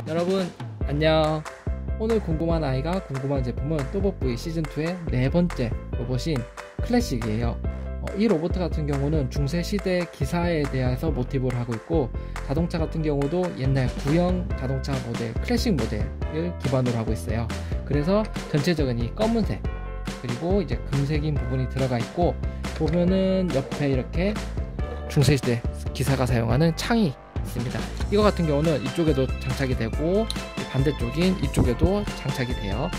여러분 안녕. 오늘 궁금한 아이가 궁금한 제품은 또봇V 시즌2의 네 번째 로봇인 클래식이에요. 이 로봇 같은 경우는 중세시대 기사에 대해서 모티브를 하고 있고, 자동차 같은 경우도 옛날 구형 자동차 모델 클래식 모델을 기반으로 하고 있어요. 그래서 전체적인 이 검은색 그리고 이제 금색인 부분이 들어가 있고, 보면은 옆에 이렇게 중세시대 기사가 사용하는 창이 있습니다. 이거 같은 경우는 이쪽에도 장착이 되고 반대쪽인 이쪽에도 장착이 돼요.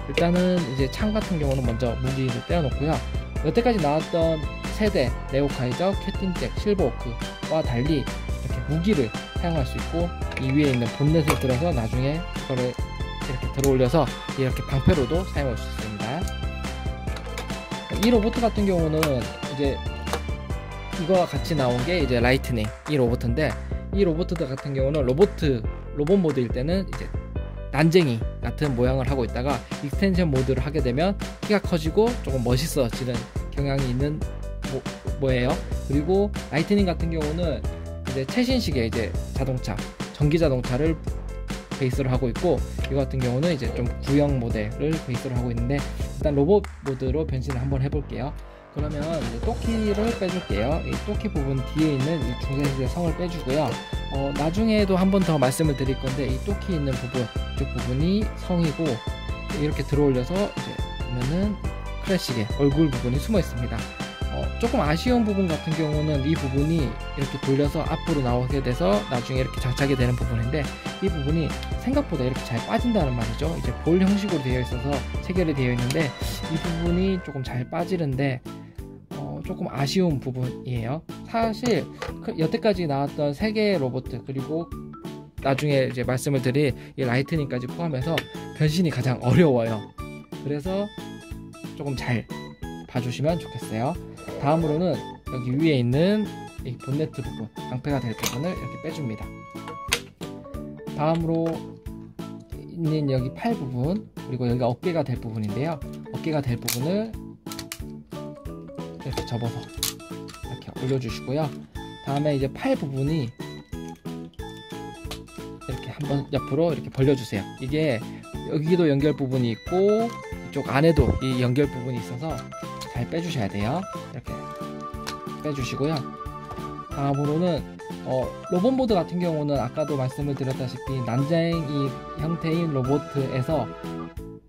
일단은 이제 창 같은 경우는 먼저 무기를 떼어놓고요. 여태까지 나왔던 세대 네오카이저, 캡틴잭, 실버워크와 달리 이렇게 무기를 사용할 수 있고, 이 위에 있는 본넷을 들어서 나중에 이거를 이렇게 들어 올려서 이렇게 방패로도 사용할 수 있습니다. 이 로봇 같은 경우는 이제 이거와 같이 나온 게 이제 라이트닝 이 로봇인데, 이 로봇들 같은 경우는 로봇 모드일 때는 이제 난쟁이 같은 모양을 하고 있다가 익스텐션 모드를 하게 되면 키가 커지고 조금 멋있어지는 경향이 있는 뭐예요. 그리고 라이트닝 같은 경우는 이제 최신식의 이제 자동차, 전기 자동차를 베이스로 하고 있고, 이거 같은 경우는 이제 좀 구형 모델을 베이스로 하고 있는데, 일단 로봇 모드로 변신을 한번 해볼게요. 그러면 이제 또키를 빼줄게요. 이 또키 부분 뒤에 있는 이 중세시대 성을 빼주고요. 나중에도 한 번 더 말씀을 드릴 건데, 이 또키 있는 부분, 이쪽 부분이 성이고, 이렇게 들어올려서 이제 보면은 클래식의 얼굴 부분이 숨어 있습니다. 조금 아쉬운 부분 같은 경우는 이 부분이 이렇게 돌려서 앞으로 나오게 돼서 나중에 이렇게 장착이 되는 부분인데, 이 부분이 생각보다 이렇게 잘 빠진다는 말이죠. 이제 볼 형식으로 되어 있어서 체결이 되어 있는데, 이 부분이 조금 잘 빠지는데 조금 아쉬운 부분이에요. 사실 여태까지 나왔던 3개의 로봇, 그리고 나중에 이제 말씀을 드릴 이 라이트닝까지 포함해서 변신이 가장 어려워요. 그래서 조금 잘 봐주시면 좋겠어요. 다음으로는 여기 위에 있는 이 본네트 부분, 방패가 될 부분을 이렇게 빼줍니다. 다음으로 있는 여기 팔 부분, 그리고 여기가 어깨가 될 부분인데요. 어깨가 될 부분을 이렇게 접어서 이렇게 올려주시고요. 다음에 이제 팔 부분이 이렇게 한번 옆으로 이렇게 벌려주세요. 이게 여기도 연결 부분이 있고 이쪽 안에도 이 연결 부분이 있어서 잘 빼주셔야 돼요. 이렇게 빼주시고요. 다음으로는 로봇 모드 같은 경우는 아까도 말씀을 드렸다시피 난쟁이 형태인 로봇에서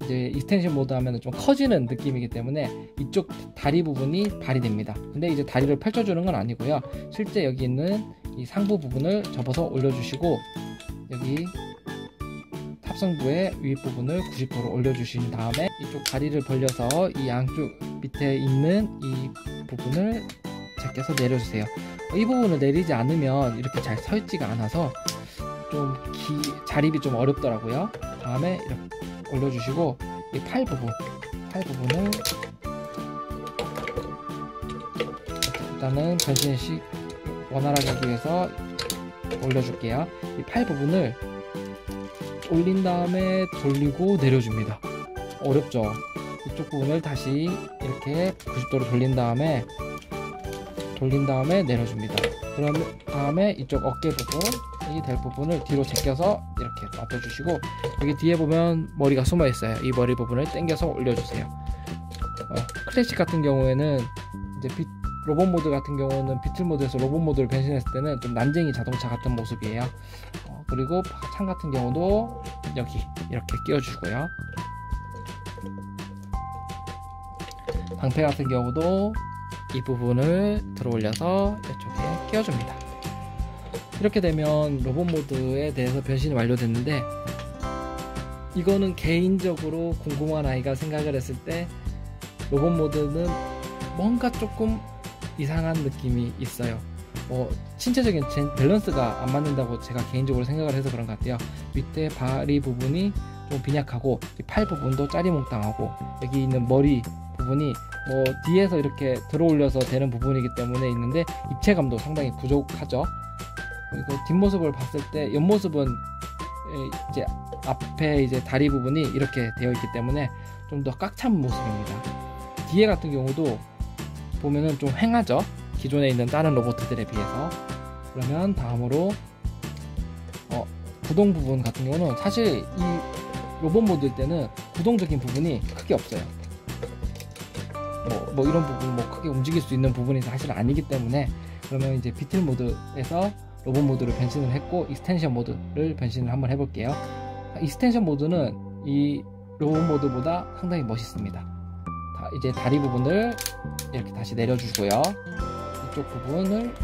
이제 익스텐션 모드 하면 좀 커지는 느낌이기 때문에 이쪽 다리 부분이 발휘됩니다. 근데 이제 다리를 펼쳐주는 건 아니고요. 실제 여기 있는 이 상부 부분을 접어서 올려주시고, 여기 탑승부의 윗부분을 90도로 올려주신 다음에 이쪽 다리를 벌려서 이 양쪽 밑에 있는 이 부분을 제껴서 내려주세요. 이 부분을 내리지 않으면 이렇게 잘 서 있지가 않아서 좀 자립이 좀 어렵더라고요. 다음에 이렇게 올려주시고, 이 팔 부분을 일단은 변신식 원활하게 하기 위해서 올려줄게요. 이 팔 부분을 올린 다음에 돌리고 내려줍니다. 어렵죠? 이쪽 부분을 다시 이렇게 90도로 돌린 다음에 내려줍니다. 그런 다음에 이쪽 어깨 부분이 될 부분을 뒤로 제껴서 이렇게 놔둬주시고, 여기 뒤에 보면 머리가 숨어 있어요. 이 머리 부분을 당겨서 올려주세요. 클래식 같은 경우에는 이제 로봇 모드 같은 경우는 비틀 모드에서 로봇 모드를 변신했을 때는 좀 난쟁이 자동차 같은 모습이에요. 그리고 창 같은 경우도 여기 이렇게 끼워주고요. 방패 같은 경우도 이 부분을 들어 올려서 이쪽에 끼워줍니다. 이렇게 되면 로봇 모드에 대해서 변신이 완료됐는데, 이거는 개인적으로 궁금한 아이가 생각을 했을 때 로봇 모드는 뭔가 조금 이상한 느낌이 있어요. 신체적인 밸런스가 안 맞는다고 제가 개인적으로 생각을 해서 그런 것 같아요. 밑에 바리 부분이 좀 빈약하고, 팔 부분도 짜리몽땅하고, 여기 있는 머리 부분이 뒤에서 이렇게 들어 올려서 되는 부분이기 때문에 있는데 입체감도 상당히 부족하죠. 그리고 뒷모습을 봤을 때 옆모습은 이제 앞에 이제 다리 부분이 이렇게 되어 있기 때문에 좀 더 꽉 찬 모습입니다. 뒤에 같은 경우도 보면은 좀 휑하죠, 기존에 있는 다른 로봇들에 비해서. 그러면 다음으로 구동 부분 같은 경우는 사실 이 로봇 모드일 때는 구동적인 부분이 크게 없어요. 뭐 이런 부분 뭐 크게 움직일 수 있는 부분이 사실 아니기 때문에, 그러면 이제 비틀 모드에서 로봇 모드를 변신을 했고 익스텐션 모드를 변신을 한번 해볼게요. 익스텐션 모드는 이 로봇 모드보다 상당히 멋있습니다. 이제 다리 부분을 이렇게 다시 내려주고요. 이쪽 부분을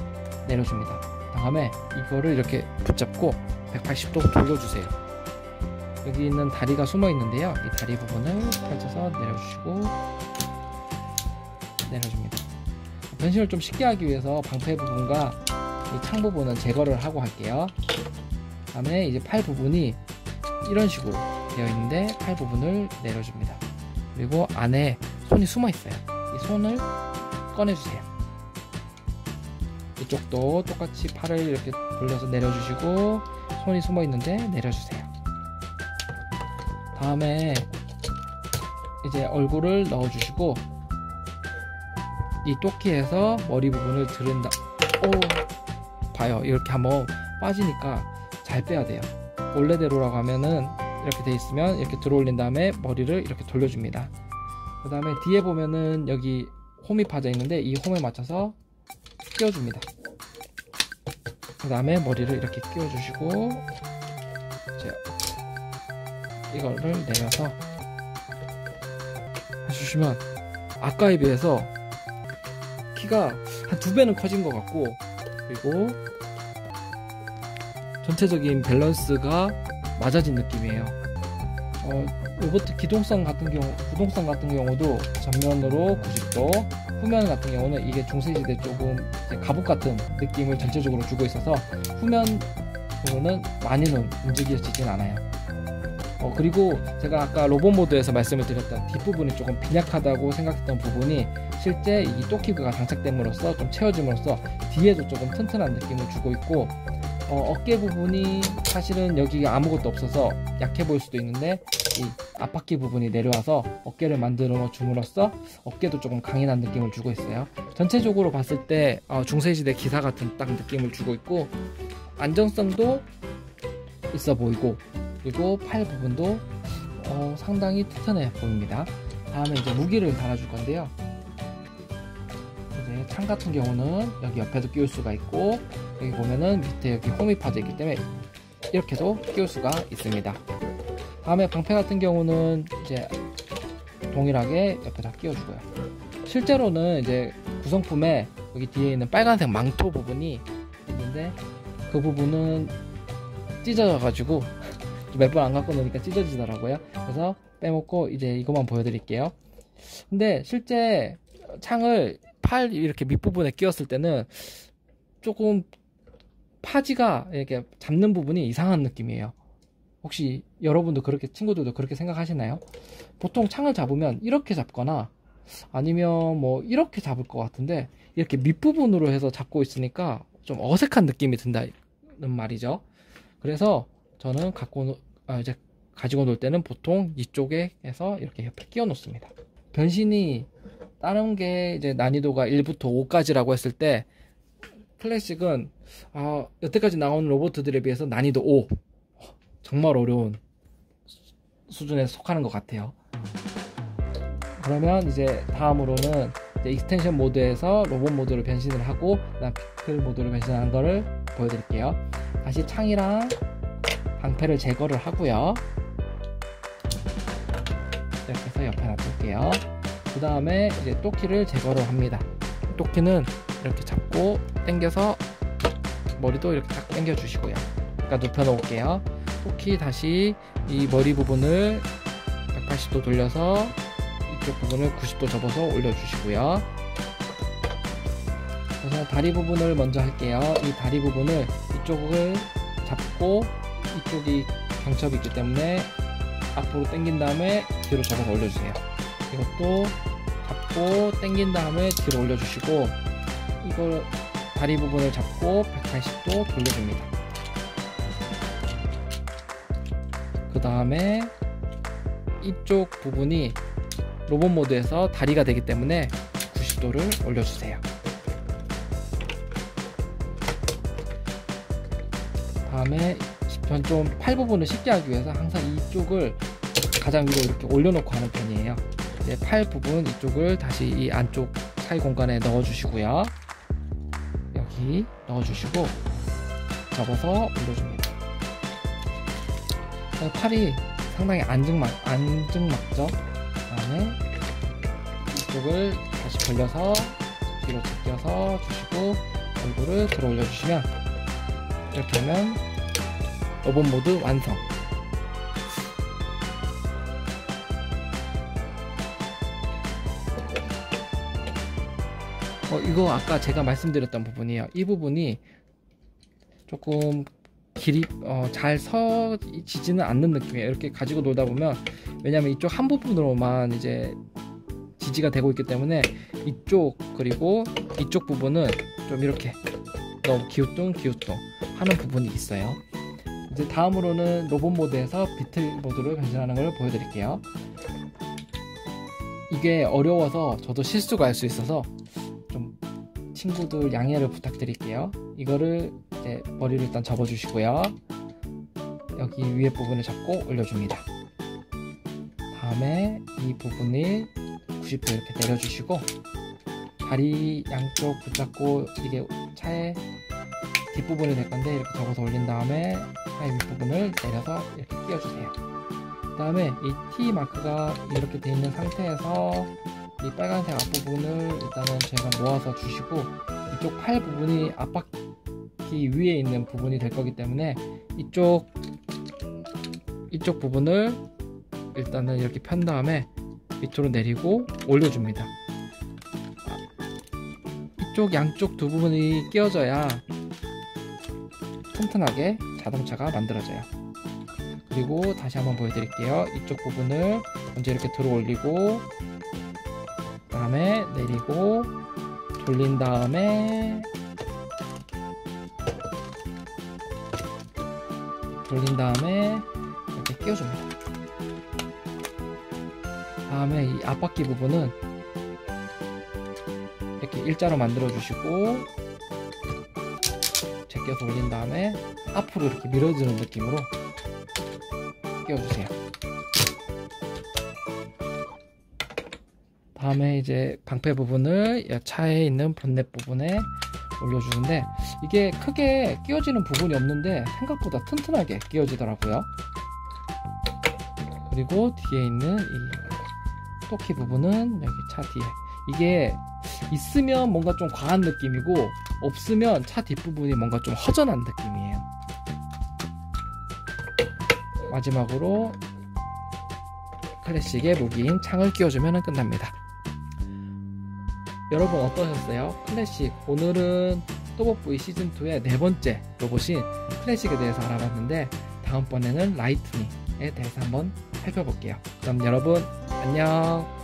내려줍니다. 다음에 이거를 이렇게 붙잡고 180도 돌려주세요. 여기 있는 다리가 숨어 있는데요. 이 다리 부분을 펼쳐서 내려주시고 내려줍니다. 변신을 좀 쉽게 하기 위해서 방패 부분과 이 창 부분은 제거를 하고 할게요. 다음에 이제 팔 부분이 이런 식으로 되어 있는데 팔 부분을 내려줍니다. 그리고 안에 손이 숨어 있어요. 이 손을 꺼내주세요. 이쪽도 똑같이 팔을 이렇게 돌려서 내려주시고 손이 숨어 있는데 내려주세요. 다음에 이제 얼굴을 넣어주시고 이 토끼에서 머리 부분을 들은다. 봐요. 이렇게 한번 빠지니까 잘 빼야 돼요. 원래대로라고 하면은 이렇게 돼 있으면 이렇게 들어 올린 다음에 머리를 이렇게 돌려줍니다. 그 다음에 뒤에 보면은 여기 홈이 파져 있는데 이 홈에 맞춰서 끼워줍니다. 그 다음에 머리를 이렇게 끼워주시고 이거를 내려서 해주시면 아까에 비해서 키가 한 2배는 커진 것 같고, 그리고 전체적인 밸런스가 맞아진 느낌이에요. 로봇 구동성 같은 경우도 전면으로 90도, 후면 같은 경우는 이게 중세시대 조금 갑옷 같은 느낌을 전체적으로 주고 있어서 후면으로는 많이는 움직여지진 않아요. 그리고 제가 아까 로봇 모드에서 말씀을 드렸던 뒷부분이 조금 빈약하다고 생각했던 부분이 실제 이 토끼가 장착됨으로써 좀 채워짐으로써 뒤에도 조금 튼튼한 느낌을 주고 있고, 어깨 부분이 사실은 여기가 아무것도 없어서 약해 보일 수도 있는데 이 앞바퀴 부분이 내려와서 어깨를 만들어 줌으로써 어깨도 조금 강인한 느낌을 주고 있어요. 전체적으로 봤을 때 중세시대 기사 같은 딱 느낌을 주고 있고, 안정성도 있어 보이고, 그리고 팔 부분도 상당히 튼튼해 보입니다. 다음에 이제 무기를 달아줄 건데요. 이제 창 같은 경우는 여기 옆에도 끼울 수가 있고, 여기 보면은 밑에 여기 홈이 파져 있기 때문에 이렇게도 끼울 수가 있습니다. 다음에 방패 같은 경우는 이제 동일하게 옆에다 끼워주고요. 실제로는 이제 구성품에 여기 뒤에 있는 빨간색 망토 부분이 있는데 그 부분은 찢어져 가지고 몇 번 안 갖고 노니까 찢어지더라고요. 그래서 빼먹고 이제 이것만 보여드릴게요. 근데 실제 창을 팔 이렇게 밑부분에 끼웠을 때는 조금 파지가 이렇게 잡는 부분이 이상한 느낌이에요. 혹시 여러분도 그렇게, 친구들도 그렇게 생각하시나요? 보통 창을 잡으면 이렇게 잡거나 아니면 뭐 이렇게 잡을 것 같은데 이렇게 밑부분으로 해서 잡고 있으니까 좀 어색한 느낌이 든다는 말이죠. 그래서 저는 이제 가지고 놀 때는 보통 이쪽에 해서 이렇게 옆에 끼워 놓습니다. 변신이 다른 게 이제 난이도가 1부터 5까지라고 했을 때 클래식은 여태까지 나온 로봇들에 비해서 난이도 5, 정말 어려운 수준에 속하는 것 같아요. 그러면 이제 다음으로는 이제 익스텐션 모드에서 로봇 모드를 변신을 하고 그다음 피클 모드를 변신하는 거를 보여드릴게요. 다시 창이랑 방패를 제거를 하고요. 이렇게 해서 옆에 놔둘게요. 그 다음에 이제 토끼를 제거를 합니다. 토끼는 이렇게 잡고 당겨서 머리도 이렇게 딱 당겨 주시고요. 그러니까 눕혀 놓을게요. 토끼 다시 이 머리 부분을 180도 돌려서 이쪽 부분을 90도 접어서 올려주시고요. 그래서 다리 부분을 먼저 할게요. 이 다리 부분을 이쪽을 잡고 이쪽이 경첩이 있기 때문에 앞으로 당긴 다음에 뒤로 접어서 올려주세요. 이것도 잡고 당긴 다음에 뒤로 올려주시고, 이걸 다리 부분을 잡고 180도 돌려줍니다. 그 다음에 이쪽 부분이 로봇 모드에서 다리가 되기 때문에 90도를 올려주세요. 다음에 전 좀 팔 부분을 쉽게 하기 위해서 항상 이쪽을 가장 위로 이렇게 올려놓고 하는 편이에요. 이제 팔 부분 이쪽을 다시 이 안쪽 사이 공간에 넣어주시고요. 여기 넣어주시고 접어서 올려줍니다. 팔이 상당히 안증맞죠? 그 다음에 이쪽을 다시 벌려서 뒤로 제껴서 주시고 얼굴을 들어 올려주시면 이렇게 하면 로봇 모드 완성. 이거 아까 제가 말씀드렸던 부분이에요. 이 부분이 조금 길이 잘 서지지는 않는 느낌이에요. 이렇게 가지고 놀다 보면, 왜냐면 이쪽 한 부분으로만 이제 지지가 되고 있기 때문에 이쪽 그리고 이쪽 부분은 좀 이렇게 너무 기우뚱 하는 부분이 있어요. 이제 다음으로는 로봇 모드에서 비틀 모드로 변신하는 걸 보여드릴게요. 이게 어려워서 저도 실수가 할 수 있어서 좀 친구들 양해를 부탁드릴게요. 이거를 이제 머리를 일단 접어주시고요. 여기 위에 부분을 잡고 올려줍니다. 다음에 이 부분을 90도 이렇게 내려주시고 다리 양쪽 붙잡고, 이게 차의 뒷부분이 될 건데 이렇게 접어서 올린 다음에 차의 윗부분을 내려서 이렇게 끼워주세요. 그 다음에 이 T 마크가 이렇게 돼 있는 상태에서 이 빨간색 앞부분을 일단은 제가 모아서 주시고, 이쪽 팔 부분이 앞바퀴 위에 있는 부분이 될 거기 때문에 이쪽 부분을 일단은 이렇게 편 다음에 밑으로 내리고 올려줍니다. 이쪽 양쪽 두 부분이 끼워져야 튼튼하게 자동차가 만들어져요. 그리고 다시 한번 보여드릴게요. 이쪽 부분을 먼저 이렇게 들어 올리고, 그 다음에 내리고 돌린 다음에 이렇게 끼워줍니다. 다음에 이 앞바퀴 부분은 이렇게 일자로 만들어 주시고 제껴서 올린 다음에 앞으로 이렇게 밀어주는 느낌으로 끼워주세요. 다음에 이제 방패 부분을 차에 있는 본넷 부분에 올려주는데, 이게 크게 끼워지는 부분이 없는데 생각보다 튼튼하게 끼워지더라고요. 그리고 뒤에 있는 이 토끼 부분은 여기 차 뒤에, 이게 있으면 뭔가 좀 과한 느낌이고 없으면 차 뒷부분이 뭔가 좀 허전한 느낌이에요. 마지막으로 클래식의 무기인 창을 끼워주면 끝납니다. 여러분 어떠셨어요? 클래식, 오늘은 또봇V 시즌2의 4번째 로봇인 클래식에 대해서 알아봤는데, 다음번에는 라이트닝에 대해서 한번 살펴볼게요. 그럼 여러분 안녕.